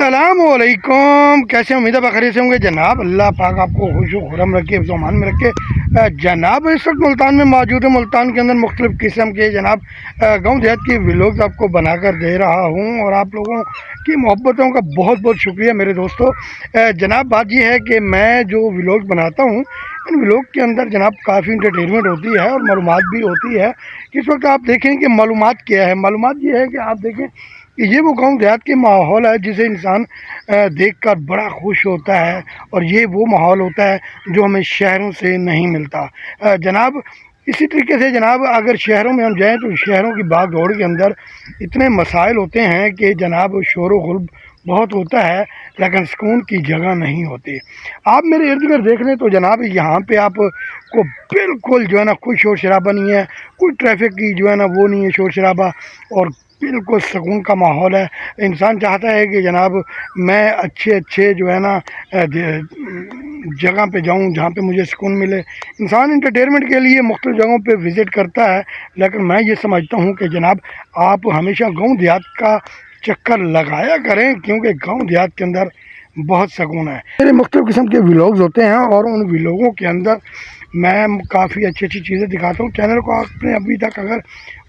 अस्सलामुअलैकुम। कैसे उम्मीद है बखैरियत से होंगे जनाब। अल्लाह पाक आपको खुश खुरम रखे, ज़मान में रखे। जनाब इस वक्त मुल्तान में मौजूद है। मुल्तान के अंदर मुख्तलिफ़ किस्म के जनाब गाँव देहात की व्लॉग्स आपको बनाकर दे रहा हूँ और आप लोगों की मोहब्बतों का बहुत बहुत शुक्रिया मेरे दोस्तों। जनाब बात यह है कि मैं जो व्लॉग बनाता हूँ, इन व्लॉग के अंदर जनाब काफ़ी इंटरटेनमेंट होती है और मालूमात भी होती है। इस वक्त आप देखें कि मालूमात क्या है। मालूमात ये है कि आप देखें कि ये वो गांव देहात के माहौल है जिसे इंसान देखकर बड़ा खुश होता है, और ये वो माहौल होता है जो हमें शहरों से नहीं मिलता। जनाब इसी तरीके से जनाब अगर शहरों में हम जाएं तो शहरों की भाग दौड़ के अंदर इतने मसाइल होते हैं कि जनाब शोर गुल बहुत होता है, लेकिन सुकून की जगह नहीं होती। आप मेरे इर्द गिर्द देख लें तो जनाब यहाँ पे आपको बिल्कुल जो है ना कोई शोर शराबा नहीं है, कोई ट्रैफिक की जो है ना वो नहीं है शोर शराबा, और बिल्कुल सुकून का माहौल है। इंसान चाहता है कि जनाब मैं अच्छे जो है ना जगह पे जाऊं जहाँ पे मुझे सुकून मिले। इंसान इंटरटेनमेंट के लिए मुख्तलिफ़ जगहों पे विज़िट करता है, लेकिन मैं ये समझता हूँ कि जनाब आप हमेशा गाँव देहात का चक्कर लगाया करें, क्योंकि गाँव देहात के अंदर बहुत सुकून है। मेरे मुख्तलिफ़ किस्म के व्लॉग्स होते हैं और उन व्लॉगों के अंदर मैं काफ़ी अच्छी चीज़ें दिखाता हूँ। चैनल को आपने अभी तक अगर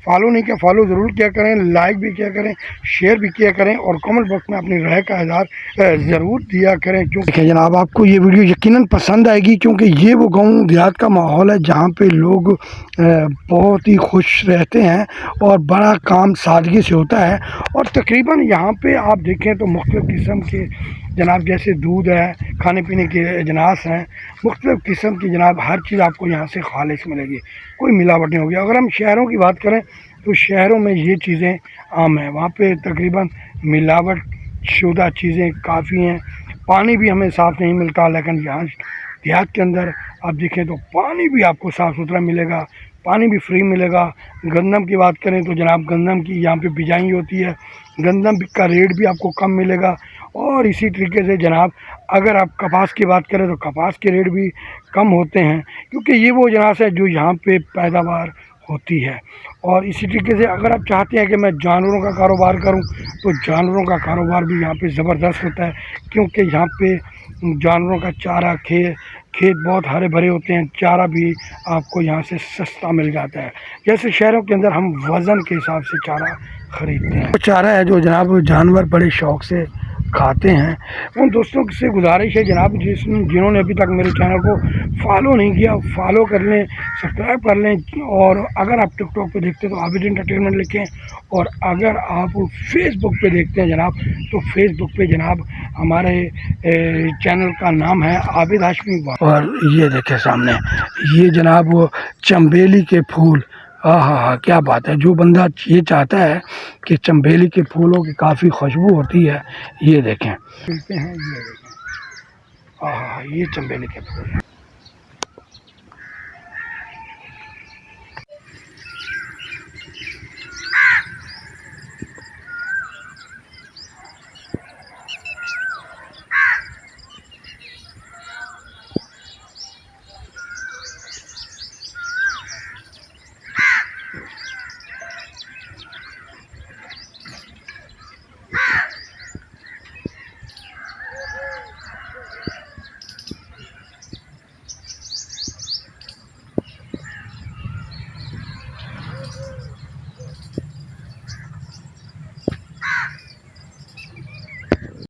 फॉलो नहीं किया, फॉलो ज़रूर किया करें, लाइक भी किया करें, शेयर भी किया करें और कमेंट बॉक्स में अपनी राय का इज़हार ज़रूर दिया करें। क्योंकि जनाब आपको ये वीडियो यकीनन पसंद आएगी, क्योंकि ये वो गाँव देहात का माहौल है जहाँ पे लोग बहुत ही खुश रहते हैं और बड़ा काम सादगी से होता है। और तकरीबन यहाँ पे आप देखें तो मुख्तलिफ़ किस्म के जनाब जैसे दूध है, खाने पीने के अजनास हैं, मुख्तलिफ़ किस्म की जनाब हर चीज़ आपको यहाँ से खालिस मिलेगी, कोई मिलावट नहीं होगी। अगर हम शहरों की बात करें तो शहरों में ये चीज़ें आम हैं, वहाँ पे तकरीबन मिलावट शुदा चीज़ें काफ़ी हैं। पानी भी हमें साफ़ नहीं मिलता, लेकिन यहाँ देहात के अंदर आप देखें तो पानी भी आपको साफ़ सुथरा मिलेगा, पानी भी फ्री मिलेगा। गंदम की बात करें तो जनाब गंदम की यहाँ पे बिजाई होती है, गंदम का रेट भी आपको कम मिलेगा। और इसी तरीके से जनाब अगर आप कपास की बात करें तो कपास के रेट भी कम होते हैं, क्योंकि ये वो अजनास है जो यहाँ पे पैदावार होती है। और इसी तरीके से अगर आप चाहते हैं कि मैं जानवरों का कारोबार करूं तो जानवरों का कारोबार भी यहाँ पे ज़बरदस्त होता है, क्योंकि यहाँ पे जानवरों का चारा खेत बहुत हरे भरे होते हैं, चारा भी आपको यहाँ से सस्ता मिल जाता है। जैसे शहरों के अंदर हम वज़न के हिसाब से चारा ख़रीदते हैं, वो चारा है जो जनाब जानवर बड़े शौक़ से खाते हैं। उन दोस्तों से गुजारिश है जनाब जिन्होंने अभी तक मेरे चैनल को फॉलो नहीं किया, फॉलो कर लें, सब्सक्राइब कर लें। और अगर आप टिकटॉक पे देखते हैं तो आबिद एंटरटेनमेंट लिखें, और अगर आप फेसबुक पे देखते हैं जनाब तो फेसबुक पे जनाब हमारे चैनल का नाम है आबिद हाशमी। और ये देखें सामने ये जनाब वो चंबेली के फूल, हाँ, क्या बात है। जो बंदा ये चाहता है कि चंबेली के फूलों की काफ़ी खुशबू होती है, ये देखें मिलते हैं, ये देखें, हाँ, ये चंबेली के फूल।